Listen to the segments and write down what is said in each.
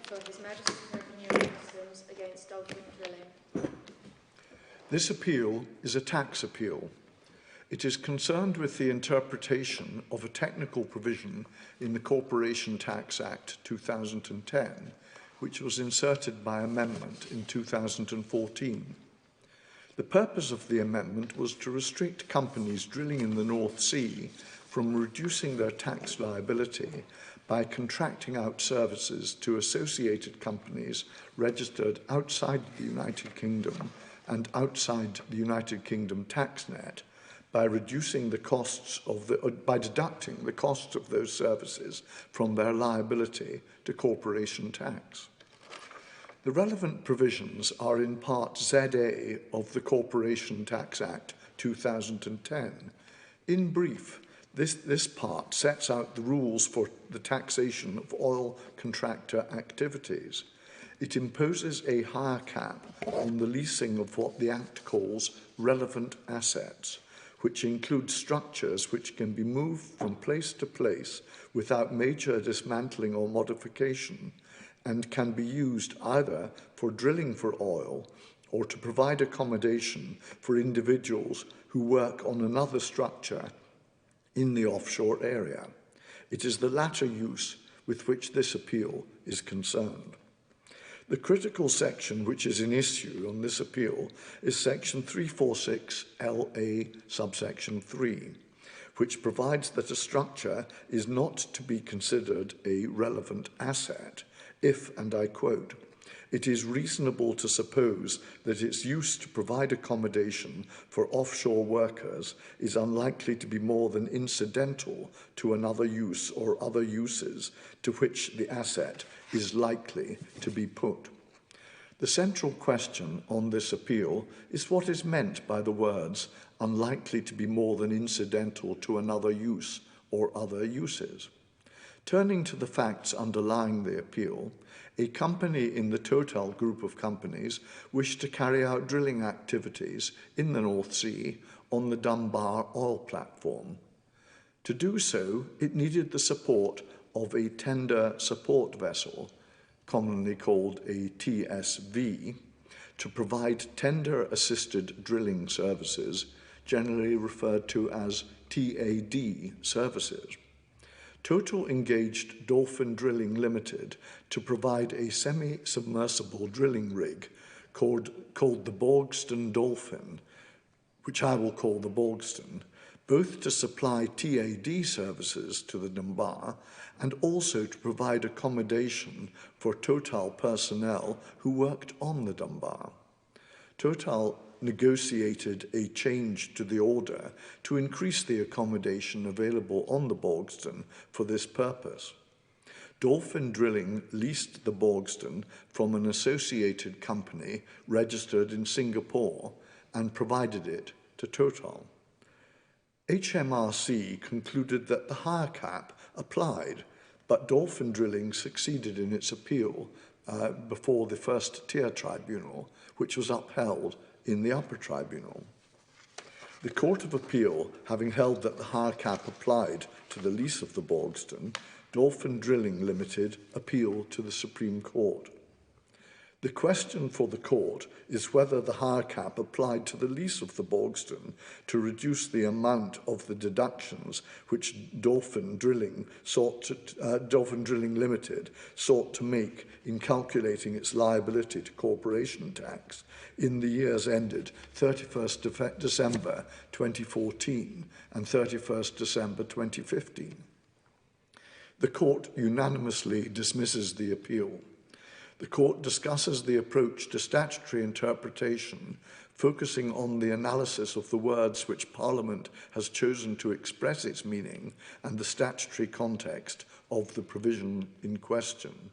for His Majesty's Revenue and Customs against Dolphin drilling. This appeal is a tax appeal. It is concerned with the interpretation of a technical provision in the Corporation Tax Act 2010, which was inserted by amendment in 2014. The purpose of the amendment was to restrict companies drilling in the North Sea from reducing their tax liability by contracting out services to associated companies registered outside the United Kingdom and outside the United Kingdom tax net by reducing the costs of by deducting the costs of those services from their liability to corporation tax. The relevant provisions are in Part ZA of the Corporation Tax Act 2010. In brief, this part sets out the rules for the taxation of oil contractor activities. It imposes a higher cap on the leasing of what the Act calls relevant assets, which include structures which can be moved from place to place without major dismantling or modification, and can be used either for drilling for oil or to provide accommodation for individuals who work on another structure in the offshore area. It is the latter use with which this appeal is concerned. The critical section which is in issue on this appeal is section 346 LA subsection 3, which provides that a structure is not to be considered a relevant asset if, and I quote, it is reasonable to suppose that its use to provide accommodation for offshore workers is unlikely to be more than incidental to another use or other uses to which the asset is likely to be put. The central question on this appeal is what is meant by the words unlikely to be more than incidental to another use or other uses. Turning to the facts underlying the appeal, a company in the Total group of companies wished to carry out drilling activities in the North Sea on the Dunbar oil platform. To do so, it needed the support of a tender support vessel, commonly called a TSV, to provide tender-assisted drilling services, generally referred to as TAD services. Total engaged Dolphin Drilling Limited to provide a semi-submersible drilling rig called the Borgsten Dolphin, which I will call the Borgsten, both to supply TAD services to the Dunbar and also to provide accommodation for Total personnel who worked on the Dunbar. Total negotiated a change to the order to increase the accommodation available on the Borgsten for this purpose. Dolphin Drilling leased the Borgsten from an associated company registered in Singapore and provided it to Total. HMRC concluded that the hire cap applied, but Dolphin Drilling succeeded in its appeal before the first tier tribunal, which was upheld in the upper tribunal. The Court of Appeal, having held that the hire cap applied to the lease of the Borgsten, Dolphin Drilling Limited appealed to the Supreme Court. The question for the court is whether the hire cap applied to the lease of the Borgsten to reduce the amount of the deductions which Dolphin Drilling Limited sought to make in calculating its liability to corporation tax in the years ended 31st December 2014 and 31st December 2015. The court unanimously dismisses the appeal. The court discusses the approach to statutory interpretation, focusing on the analysis of the words which Parliament has chosen to express its meaning and the statutory context of the provision in question.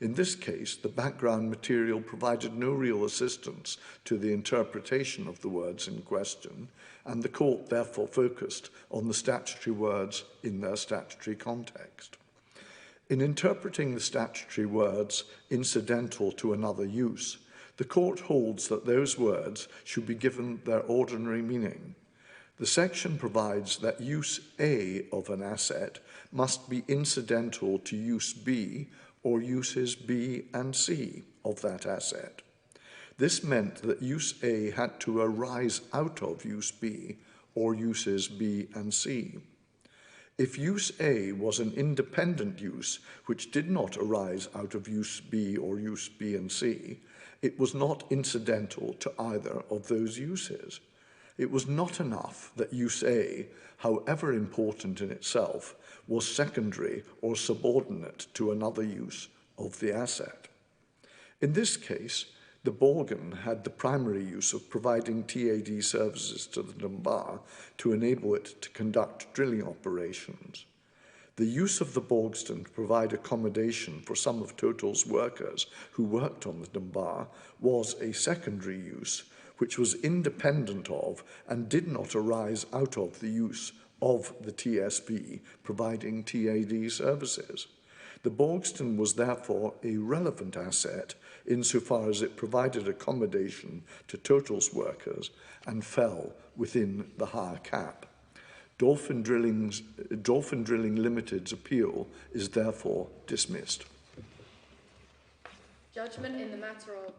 In this case, the background material provided no real assistance to the interpretation of the words in question, and the court therefore focused on the statutory words in their statutory context. In interpreting the statutory words incidental to another use, the court holds that those words should be given their ordinary meaning. The section provides that use A of an asset must be incidental to use B or uses B and C of that asset. This meant that use A had to arise out of use B or uses B and C. If use A was an independent use which did not arise out of use B or use B and C, it was not incidental to either of those uses. It was not enough that use A, however important in itself, was secondary or subordinate to another use of the asset. In this case, the Borgsten had the primary use of providing TAD services to the Dunbar to enable it to conduct drilling operations. The use of the Borgsten to provide accommodation for some of Total's workers who worked on the Dunbar was a secondary use which was independent of and did not arise out of the use of the TSB providing TAD services. The Borgsten was therefore a relevant asset insofar as it provided accommodation to Total's workers and fell within the higher cap. Dolphin Drilling Limited's appeal is therefore dismissed. Judgment in the matter of